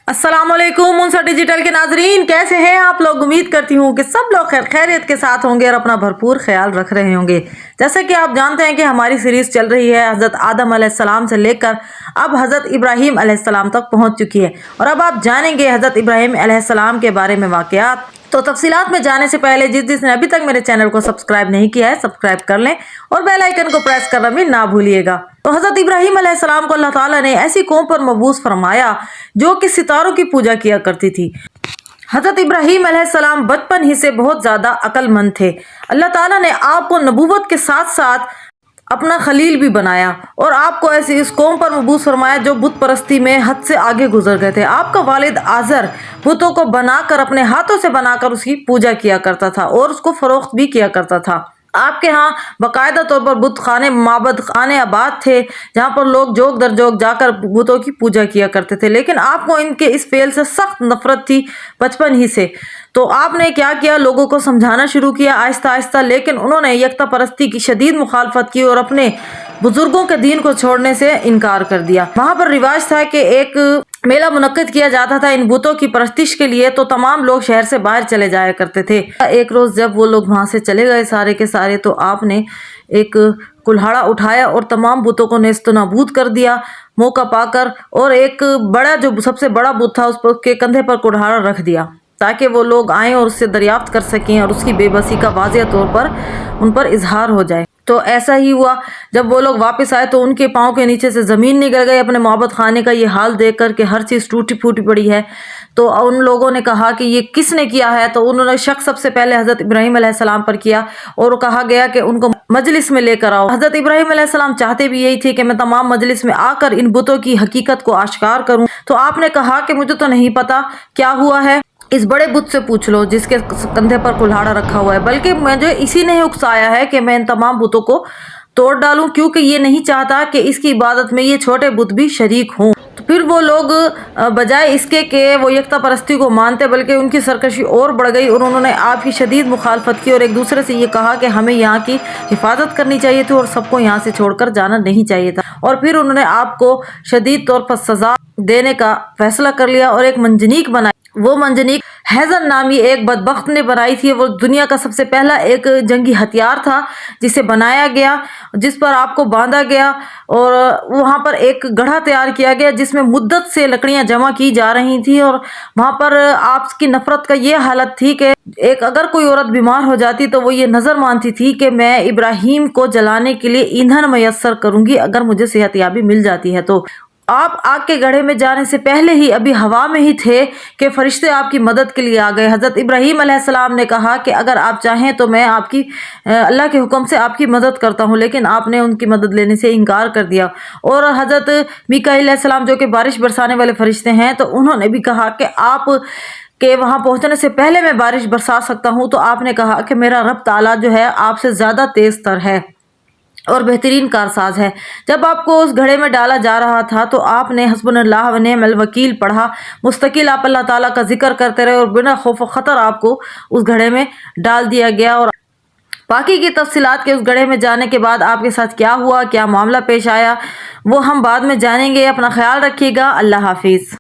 अस्सलाम वालेकुम मुनसर डिजिटल के नाजरीन, कैसे हैं आप लोग। उम्मीद करती हूँ कि सब लोग खैरियत के साथ होंगे और अपना भरपूर ख्याल रख रहे होंगे। जैसे कि आप जानते हैं कि हमारी सीरीज चल रही है हज़रत आदम अलैहिस्सलाम से लेकर अब हज़रत इब्राहीम अलैहिस्सलाम तक पहुँच चुकी है और अब आप जानेंगे हज़रत इब्राहीम अलैहिस्सलाम के बारे में वाक़यात। तो तफसीलात में जाने से पहले जिसने अभी तक मेरे चैनल को सब्सक्राइब नहीं किया है सब्सक्राइब कर लें और बेल आइकन को प्रेस करना भी ना भूलिएगा। तो हज़रत इब्राहीम अलैहिस्सलाम को अल्लाह ताला ने ऐसी कौम पर मबूस फरमाया जो कि सितारों की पूजा किया करती थी। हज़रत इब्राहीम अलैहिस्सलाम बचपन ही से बहुत ज़्यादा अक्लमंद थे। अल्लाह ताला ने आपको नबूवत के साथ साथ अपना खलील भी बनाया और आपको ऐसी इस कौम पर मबूस फरमाया जो बुत परस्ती में हद से आगे गुजर गए थे। आपका वालिद आज़र बुतों को बनाकर अपने हाथों से बनाकर उसकी पूजा किया करता था और उसको फरोख्त भी किया करता था। आपके यहाँ बाकायदा तौर पर बुत खाने माबद खाने आबाद थे जहाँ पर लोग जोग दर जोग जाकर बुतों की पूजा किया करते थे, लेकिन आपको इनके इस फेल से सख्त नफरत थी बचपन ही से। तो आपने क्या किया, लोगों को समझाना शुरू किया आहिस्ता आहिस्ता, लेकिन उन्होंने यकता परस्ती की शदीद मुखालफत की और अपने बुजुर्गों के दीन को छोड़ने से इनकार कर दिया। वहाँ पर रिवाज था कि एक मेला मुनक्किद किया जाता था इन बुतों की परस्तिश के लिए, तो तमाम लोग शहर से बाहर चले जाया करते थे। एक रोज जब वो लोग वहां से चले गए सारे के सारे, तो आपने एक कुल्हाड़ा उठाया और तमाम बुतों को नेस्तो नाबूद कर दिया मौका पाकर, और एक बड़ा जो सबसे बड़ा बुत था उसके कंधे पर कुल्हाड़ा रख दिया ताकि वो लोग आएं और उससे दरियाफ्त कर सकें और उसकी बेबसी का वाज़ेह तौर पर उन पर इजहार हो जाए। तो ऐसा ही हुआ। जब वो लोग वापस आए तो उनके पाँव के नीचे से ज़मीन निकल गई अपने मोहब्बत खाने का ये हाल देख कर कि हर चीज़ टूटी फूटी पड़ी है। तो उन लोगों ने कहा कि ये किसने किया है, तो उन्होंने शक सबसे पहले हज़रत इब्राहीम अलैहिस्सलाम पर किया और कहा गया कि उनको मजलिस में लेकर आओ। हज़रत इब्राहीम अलैहिस्सलाम चाहते भी यही थे कि मैं तमाम मजलिस में आकर इन बुतों की हकीकत को आश्कार करूँ। तो आपने कहा कि मुझे तो नहीं पता क्या हुआ है, इस बड़े बुत से पूछ लो जिसके कंधे पर कुल्हाड़ा रखा हुआ है, बल्कि मुझे इसी ने उकसाया है कि मैं इन तमाम बुतों को तोड़ डालूं, क्योंकि ये नहीं चाहता कि इसकी इबादत में ये छोटे बुत भी शरीक हों। तो फिर वो लोग बजाय इसके कि वो यकता परस्ती को मानते, बल्कि उनकी सरकशी और बढ़ गई और उन्होंने आपकी शदीद मुखालफत की और एक दूसरे से ये कहा कि हमें यहाँ की हिफाजत करनी चाहिए थी और सबको यहाँ से छोड़कर जाना नहीं चाहिए था। और फिर उन्होंने आपको शदीद तौर पर सजा देने का फैसला कर लिया और एक मंजनीक बनाई। वो मंजनीक हैज़न नामी एक बदबख्त ने बनाई थी। वो दुनिया का सबसे पहला एक जंगी हथियार था जिसे बनाया गया, जिस पर आपको बांधा गया और वहाँ पर एक गढ़ा तैयार किया गया जिसमें मुद्दत से लकड़ियाँ जमा की जा रही थी। और वहाँ पर आपकी नफरत का ये हालत थी कि एक अगर कोई औरत बीमार हो जाती तो वो ये नज़र मानती थी कि मैं इब्राहीम को जलाने के लिए ईंधन मैसर करूँगी अगर मुझे सेहतयाबी मिल जाती है। तो आप आग के गड्ढे में जाने से पहले ही अभी हवा में ही थे कि फरिश्ते आपकी मदद के लिए आ गए। हज़रत इब्राहीम अलैहिस्सलाम ने कहा कि अगर आप चाहें तो मैं आपकी अल्लाह के हुक्म से आपकी मदद करता हूं, लेकिन आपने उनकी मदद लेने से इनकार कर दिया। और हज़रत मीकाईल अलैहिस्सलाम जो कि बारिश बरसाने वाले फरिश्ते हैं, तो उन्होंने भी कहा कि आप के वहाँ पहुँचने से पहले मैं बारिश बरसा सकता हूँ। तो आपने कहा कि मेरा रब ताला जो है आपसे ज़्यादा तेज़ तर है और बेहतरीन कारसाज है। जब आपको उस घड़े में डाला जा रहा था तो आपने हस्बुनल्लाह व निअमल वकील पढ़ा। मुस्तकिल आप अल्लाह ताला का जिक्र करते रहे और बिना खौफ खतर आपको उस घड़े में डाल दिया गया। और बाकी की तफसीलात के उस घड़े में जाने के बाद आपके साथ क्या हुआ, क्या मामला पेश आया, वो हम बाद में जानेंगे। अपना ख्याल रखिएगा। अल्लाह हाफिज़।